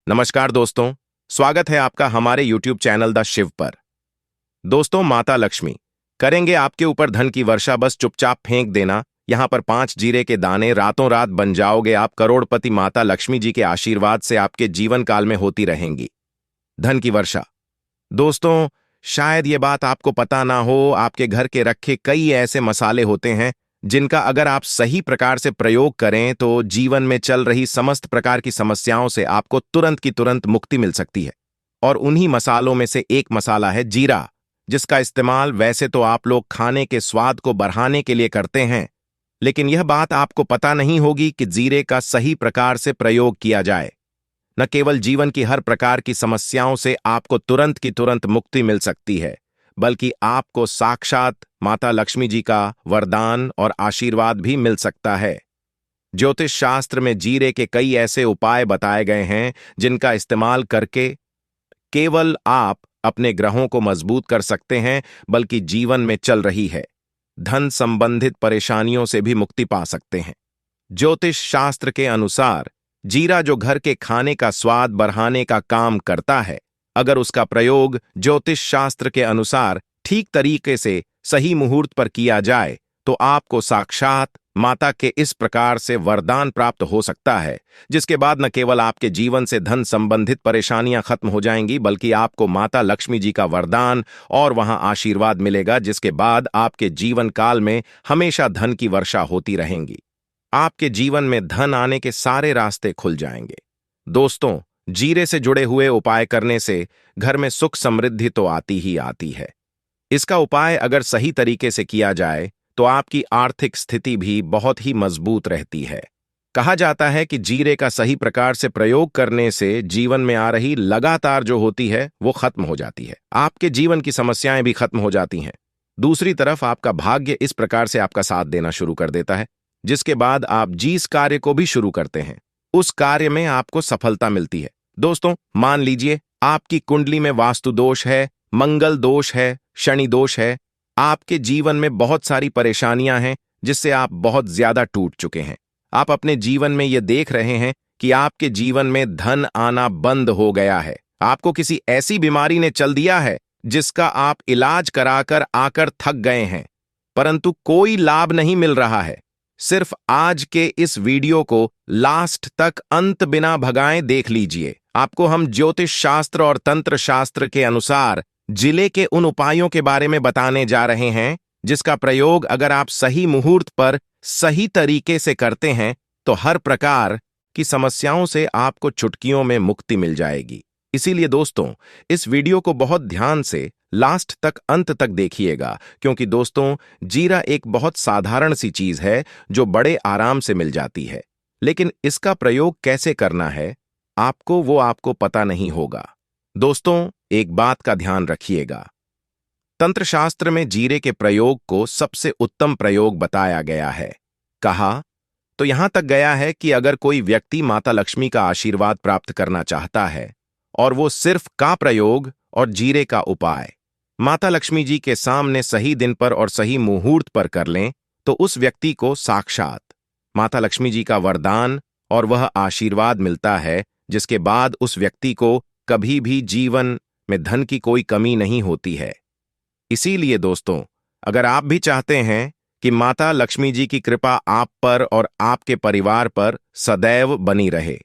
नमस्कार दोस्तों, स्वागत है आपका हमारे YouTube चैनल द शिव पर। दोस्तों, माता लक्ष्मी करेंगे आपके ऊपर धन की वर्षा, बस चुपचाप फेंक देना। यहाँ पर 5 जीरे के दाने, रातों रात बन जाओगे आप करोड़पति। माता लक्ष्मी जी के आशीर्वाद से आपके जीवन काल में होती रहेंगी धन की वर्षा। दोस्तों, शायद ये बात आपको पता ना हो, आपके घर के रखे कई ऐसे मसाले होते हैं जिनका अगर आप सही प्रकार से प्रयोग करें तो जीवन में चल रही समस्त प्रकार की समस्याओं से आपको तुरंत की तुरंत मुक्ति मिल सकती है। और उन्हीं मसालों में से एक मसाला है जीरा, जिसका इस्तेमाल वैसे तो आप लोग खाने के स्वाद को बढ़ाने के लिए करते हैं, लेकिन यह बात आपको पता नहीं होगी कि जीरे का सही प्रकार से प्रयोग किया जाए, न केवल जीवन की हर प्रकार की समस्याओं से आपको तुरंत की तुरंत मुक्ति मिल सकती है, बल्कि आपको साक्षात माता लक्ष्मी जी का वरदान और आशीर्वाद भी मिल सकता है। ज्योतिष शास्त्र में जीरे के कई ऐसे उपाय बताए गए हैं जिनका इस्तेमाल करके केवल आप अपने ग्रहों को मजबूत कर सकते हैं, बल्कि जीवन में चल रही है धन संबंधित परेशानियों से भी मुक्ति पा सकते हैं। ज्योतिष शास्त्र के अनुसार जीरा जो घर के खाने का स्वाद बढ़ाने का काम करता है, अगर उसका प्रयोग ज्योतिष शास्त्र के अनुसार ठीक तरीके से सही मुहूर्त पर किया जाए तो आपको साक्षात माता के इस प्रकार से वरदान प्राप्त हो सकता है, जिसके बाद न केवल आपके जीवन से धन संबंधित परेशानियां खत्म हो जाएंगी, बल्कि आपको माता लक्ष्मी जी का वरदान और वहां आशीर्वाद मिलेगा, जिसके बाद आपके जीवन काल में हमेशा धन की वर्षा होती रहेंगी। आपके जीवन में धन आने के सारे रास्ते खुल जाएंगे। दोस्तों, जीरे से जुड़े हुए उपाय करने से घर में सुख समृद्धि तो आती ही आती है। इसका उपाय अगर सही तरीके से किया जाए तो आपकी आर्थिक स्थिति भी बहुत ही मजबूत रहती है। कहा जाता है कि जीरे का सही प्रकार से प्रयोग करने से जीवन में आ रही लगातार जो होती है वो खत्म हो जाती है, आपके जीवन की समस्याएं भी खत्म हो जाती हैं। दूसरी तरफ आपका भाग्य इस प्रकार से आपका साथ देना शुरू कर देता है, जिसके बाद आप जिस कार्य को भी शुरू करते हैं उस कार्य में आपको सफलता मिलती है। दोस्तों, मान लीजिए आपकी कुंडली में वास्तु दोष है, मंगल दोष है, शनि दोष है, आपके जीवन में बहुत सारी परेशानियां हैं जिससे आप बहुत ज्यादा टूट चुके हैं। आप अपने जीवन में यह देख रहे हैं कि आपके जीवन में धन आना बंद हो गया है, आपको किसी ऐसी बीमारी ने चल दिया है जिसका आप इलाज कराकर आकर थक गए हैं, परंतु कोई लाभ नहीं मिल रहा है। सिर्फ आज के इस वीडियो को लास्ट तक अंत बिना भगाए देख लीजिए। आपको हम ज्योतिष शास्त्र और तंत्र शास्त्र के अनुसार जिले के उन उपायों के बारे में बताने जा रहे हैं जिसका प्रयोग अगर आप सही मुहूर्त पर सही तरीके से करते हैं तो हर प्रकार की समस्याओं से आपको चुटकियों में मुक्ति मिल जाएगी। इसीलिए दोस्तों, इस वीडियो को बहुत ध्यान से लास्ट तक अंत तक देखिएगा, क्योंकि दोस्तों, जीरा एक बहुत साधारण सी चीज है जो बड़े आराम से मिल जाती है, लेकिन इसका प्रयोग कैसे करना है आपको पता नहीं होगा। दोस्तों, एक बात का ध्यान रखिएगा, तंत्र शास्त्र में जीरे के प्रयोग को सबसे उत्तम प्रयोग बताया गया है। कहा तो यहां तक गया है कि अगर कोई व्यक्ति माता लक्ष्मी का आशीर्वाद प्राप्त करना चाहता है और वो सिर्फ का प्रयोग और जीरे का उपाय माता लक्ष्मी जी के सामने सही दिन पर और सही मुहूर्त पर कर लें तो उस व्यक्ति को साक्षात माता लक्ष्मी जी का वरदान और वह आशीर्वाद मिलता है, जिसके बाद उस व्यक्ति को कभी भी जीवन में धन की कोई कमी नहीं होती है। इसीलिए दोस्तों, अगर आप भी चाहते हैं कि माता लक्ष्मी जी की कृपा आप पर और आपके परिवार पर सदैव बनी रहे,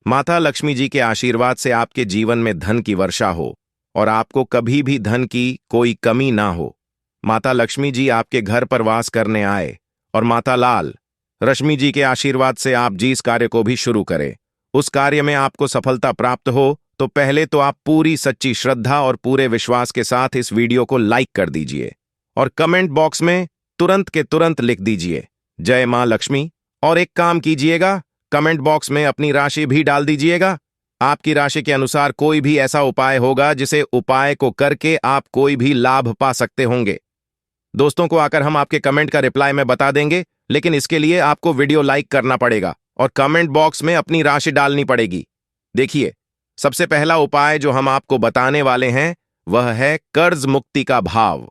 माता लक्ष्मी जी के आशीर्वाद से आपके जीवन में धन की वर्षा हो और आपको कभी भी धन की कोई कमी ना हो, माता लक्ष्मी जी आपके घर पर वास करने आए और माता लाल रश्मि जी के आशीर्वाद से आप जिस कार्य को भी शुरू करें उस कार्य में आपको सफलता प्राप्त हो, तो पहले तो आप पूरी सच्ची श्रद्धा और पूरे विश्वास के साथ इस वीडियो को लाइक कर दीजिए और कमेंट बॉक्स में तुरंत के तुरंत लिख दीजिए जय मां लक्ष्मी। और एक काम कीजिएगा, कमेंट बॉक्स में अपनी राशि भी डाल दीजिएगा। आपकी राशि के अनुसार कोई भी ऐसा उपाय होगा जिसे उपाय को करके आप कोई भी लाभ पा सकते होंगे। दोस्तों को आकर हम आपके कमेंट का रिप्लाई में बता देंगे, लेकिन इसके लिए आपको वीडियो लाइक करना पड़ेगा और कमेंट बॉक्स में अपनी राशि डालनी पड़ेगी। देखिए, सबसे पहला उपाय जो हम आपको बताने वाले हैं वह है कर्ज मुक्ति का भाव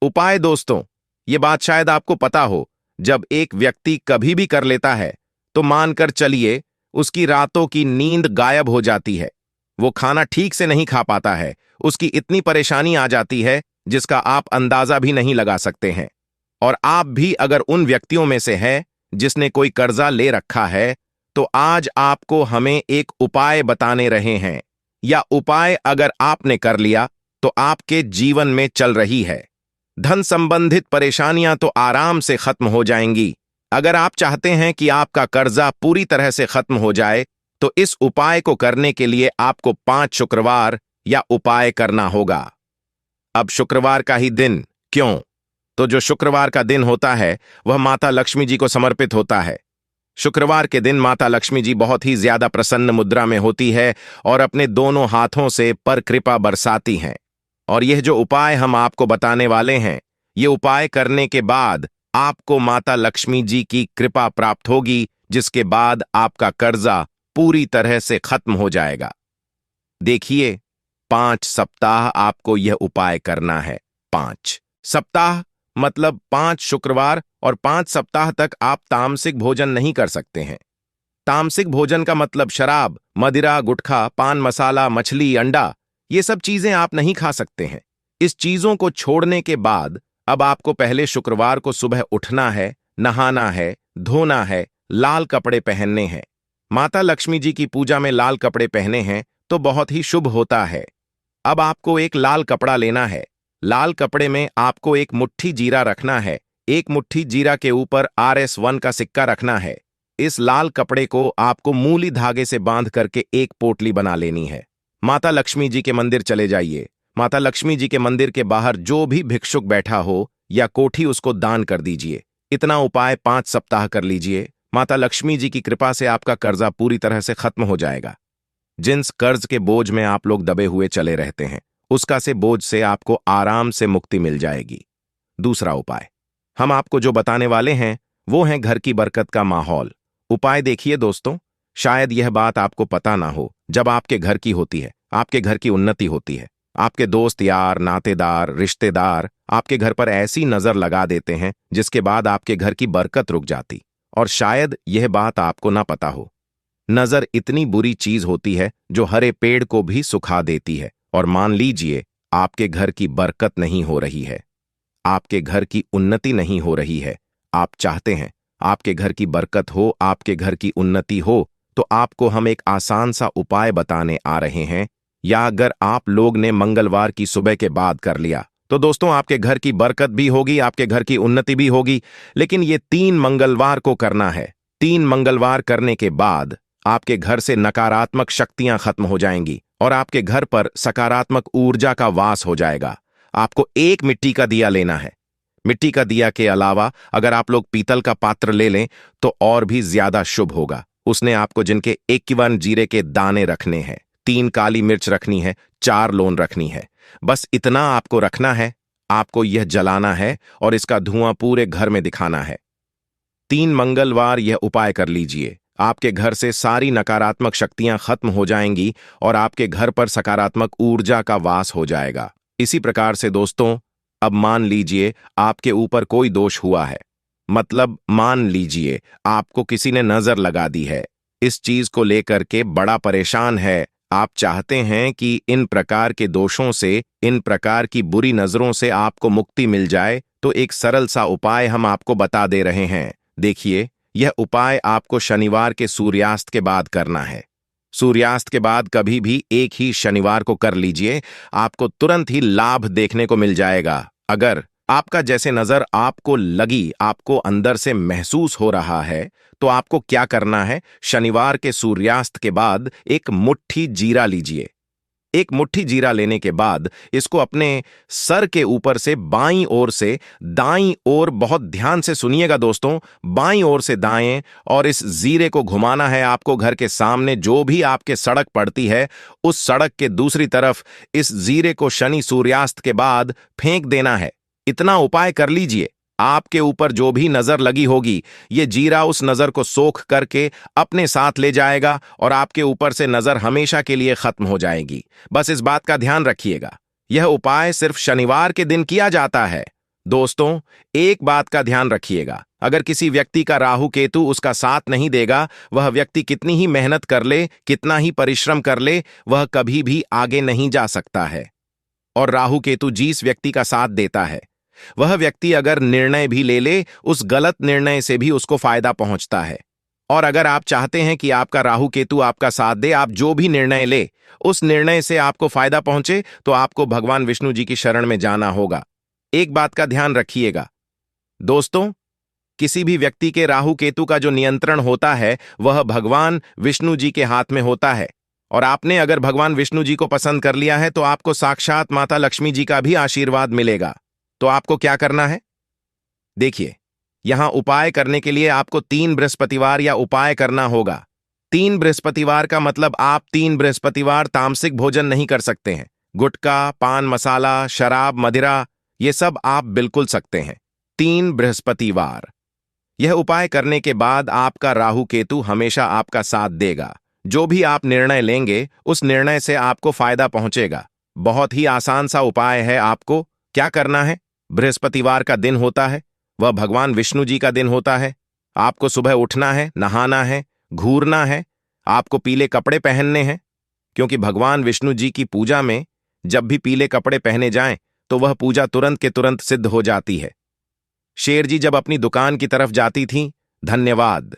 उपाय। दोस्तों, ये बात शायद आपको पता हो, जब एक व्यक्ति कभी भी कर लेता है तो मानकर चलिए उसकी रातों की नींद गायब हो जाती है, वो खाना ठीक से नहीं खा पाता है, उसकी इतनी परेशानी आ जाती है जिसका आप अंदाजा भी नहीं लगा सकते हैं। और आप भी अगर उन व्यक्तियों में से है जिसने कोई कर्जा ले रखा है, तो आज आपको हमें एक उपाय बताने रहे हैं। या उपाय अगर आपने कर लिया तो आपके जीवन में चल रही है धन संबंधित परेशानियां तो आराम से खत्म हो जाएंगी। अगर आप चाहते हैं कि आपका कर्जा पूरी तरह से खत्म हो जाए, तो इस उपाय को करने के लिए आपको 5 शुक्रवार या उपाय करना होगा। अब शुक्रवार का ही दिन क्यों? तो जो शुक्रवार का दिन होता है वह माता लक्ष्मी जी को समर्पित होता है। शुक्रवार के दिन माता लक्ष्मी जी बहुत ही ज्यादा प्रसन्न मुद्रा में होती है और अपने दोनों हाथों से पर कृपा बरसाती हैं। और यह जो उपाय हम आपको बताने वाले हैं, ये उपाय करने के बाद आपको माता लक्ष्मी जी की कृपा प्राप्त होगी, जिसके बाद आपका कर्जा पूरी तरह से खत्म हो जाएगा। देखिए, 5 सप्ताह आपको यह उपाय करना है। 5 सप्ताह मतलब 5 शुक्रवार और 5 सप्ताह तक आप तामसिक भोजन नहीं कर सकते हैं। तामसिक भोजन का मतलब शराब, मदिरा, गुटखा, पान मसाला, मछली, अंडा, ये सब चीजें आप नहीं खा सकते हैं। इस चीजों को छोड़ने के बाद अब आपको पहले शुक्रवार को सुबह उठना है, नहाना है, धोना है, लाल कपड़े पहनने हैं। माता लक्ष्मी जी की पूजा में लाल कपड़े पहने हैं तो बहुत ही शुभ होता है। अब आपको एक लाल कपड़ा लेना है। लाल कपड़े में आपको एक मुट्ठी जीरा रखना है। एक मुट्ठी जीरा के ऊपर RS1 का सिक्का रखना है। इस लाल कपड़े को आपको मूली धागे से बांध करके एक पोटली बना लेनी है। माता लक्ष्मी जी के मंदिर चले जाइए। माता लक्ष्मी जी के मंदिर के बाहर जो भी भिक्षुक बैठा हो या कोठी, उसको दान कर दीजिए। इतना उपाय 5 सप्ताह कर लीजिए। माता लक्ष्मी जी की कृपा से आपका कर्जा पूरी तरह से खत्म हो जाएगा। जिस कर्ज के बोझ में आप लोग दबे हुए चले रहते हैं, उसका से बोझ से आपको आराम से मुक्ति मिल जाएगी। दूसरा उपाय हम आपको जो बताने वाले हैं वो है घर की बरकत का माहौल। उपाय देखिए दोस्तों, शायद यह बात आपको पता ना हो, जब आपके घर की होती है, आपके घर की उन्नति होती है, आपके दोस्त यार, नातेदार, रिश्तेदार आपके घर पर ऐसी नजर लगा देते हैं जिसके बाद आपके घर की बरकत रुक जाती। और शायद यह बात आपको ना पता हो, नजर इतनी बुरी चीज होती है जो हरे पेड़ को भी सुखा देती है। और मान लीजिए आपके घर की बरकत नहीं हो रही है, आपके घर की उन्नति नहीं हो रही है, आप चाहते हैं आपके घर की बरकत हो, आपके घर की उन्नति हो, तो आपको हम एक आसान सा उपाय बताने आ रहे हैं। या अगर आप लोग ने मंगलवार की सुबह के बाद कर लिया तो दोस्तों आपके घर की बरकत भी होगी, आपके घर की उन्नति भी होगी। लेकिन ये 3 मंगलवार को करना है। 3 मंगलवार करने के बाद आपके घर से नकारात्मक शक्तियां खत्म हो जाएंगी और आपके घर पर सकारात्मक ऊर्जा का वास हो जाएगा। आपको एक मिट्टी का दिया लेना है। मिट्टी का दिया के अलावा अगर आप लोग पीतल का पात्र ले लें तो और भी ज्यादा शुभ होगा। उसने आपको जिनके 51 जीरे के दाने रखने हैं, 3 काली मिर्च रखनी है, 4 लौंग रखनी है। बस इतना आपको रखना है। आपको यह जलाना है और इसका धुआं पूरे घर में दिखाना है। 3 मंगलवार यह उपाय कर लीजिए। आपके घर से सारी नकारात्मक शक्तियां खत्म हो जाएंगी और आपके घर पर सकारात्मक ऊर्जा का वास हो जाएगा। इसी प्रकार से दोस्तों, अब मान लीजिए आपके ऊपर कोई दोष हुआ है, मतलब मान लीजिए आपको किसी ने नजर लगा दी है, इस चीज को लेकर के बड़ा परेशान है, आप चाहते हैं कि इन प्रकार के दोषों से, इन प्रकार की बुरी नजरों से आपको मुक्ति मिल जाए, तो एक सरल सा उपाय हम आपको बता दे रहे हैं। देखिए, यह उपाय आपको शनिवार के सूर्यास्त के बाद करना है। सूर्यास्त के बाद कभी भी एक ही शनिवार को कर लीजिए, आपको तुरंत ही लाभ देखने को मिल जाएगा। अगर आपका जैसे नजर आपको लगी, आपको अंदर से महसूस हो रहा है, तो आपको क्या करना है, शनिवार के सूर्यास्त के बाद एक मुट्ठी जीरा लीजिए। एक मुट्ठी जीरा लेने के बाद इसको अपने सर के ऊपर से बाईं ओर से दाईं ओर, बहुत ध्यान से सुनिएगा दोस्तों, बाईं ओर से दाएं, और इस जीरे को घुमाना है आपको घर के सामने जो भी आपके सड़क पड़ती है, उस सड़क के दूसरी तरफ इस जीरे को शनि सूर्यास्त के बाद फेंक देना है। इतना उपाय कर लीजिए। आपके ऊपर जो भी नजर लगी होगी, ये जीरा उस नजर को सोख करके अपने साथ ले जाएगा और आपके ऊपर से नजर हमेशा के लिए खत्म हो जाएगी। बस इस बात का ध्यान रखिएगा, यह उपाय सिर्फ शनिवार के दिन किया जाता है। दोस्तों, एक बात का ध्यान रखिएगा, अगर किसी व्यक्ति का राहु केतु उसका साथ नहीं देगा, वह व्यक्ति कितनी ही मेहनत कर ले, कितना ही परिश्रम कर ले, वह कभी भी आगे नहीं जा सकता है। और राहु केतु जिस व्यक्ति का साथ देता है, वह व्यक्ति अगर निर्णय भी ले ले, उस गलत निर्णय से भी उसको फायदा पहुंचता है। और अगर आप चाहते हैं कि आपका राहु केतु आपका साथ दे, आप जो भी निर्णय ले उस निर्णय से आपको फायदा पहुंचे, तो आपको भगवान विष्णु जी की शरण में जाना होगा। एक बात का ध्यान रखिएगा दोस्तों, किसी भी व्यक्ति के राहु केतु का जो नियंत्रण होता है वह भगवान विष्णु जी के हाथ में होता है। और आपने अगर भगवान विष्णु जी को पसंद कर लिया है तो आपको साक्षात माता लक्ष्मी जी का भी आशीर्वाद मिलेगा। तो आपको क्या करना है, देखिए, यहां उपाय करने के लिए आपको 3 बृहस्पतिवार या उपाय करना होगा। 3 बृहस्पतिवार का मतलब आप 3 बृहस्पतिवार तामसिक भोजन नहीं कर सकते हैं। गुटखा, पान मसाला, शराब, मदिरा, ये सब आप बिल्कुल सकते हैं 3 बृहस्पतिवार। यह उपाय करने के बाद आपका राहु केतु हमेशा आपका साथ देगा। जो भी आप निर्णय लेंगे उस निर्णय से आपको फायदा पहुंचेगा। बहुत ही आसान सा उपाय है। आपको क्या करना है, बृहस्पतिवार का दिन होता है, वह भगवान विष्णु जी का दिन होता है। आपको सुबह उठना है, नहाना है, घूरना है, आपको पीले कपड़े पहनने हैं, क्योंकि भगवान विष्णु जी की पूजा में जब भी पीले कपड़े पहने जाएं तो वह पूजा तुरंत के तुरंत सिद्ध हो जाती है। शेर जी जब अपनी दुकान की तरफ जाती थीं, धन्यवाद।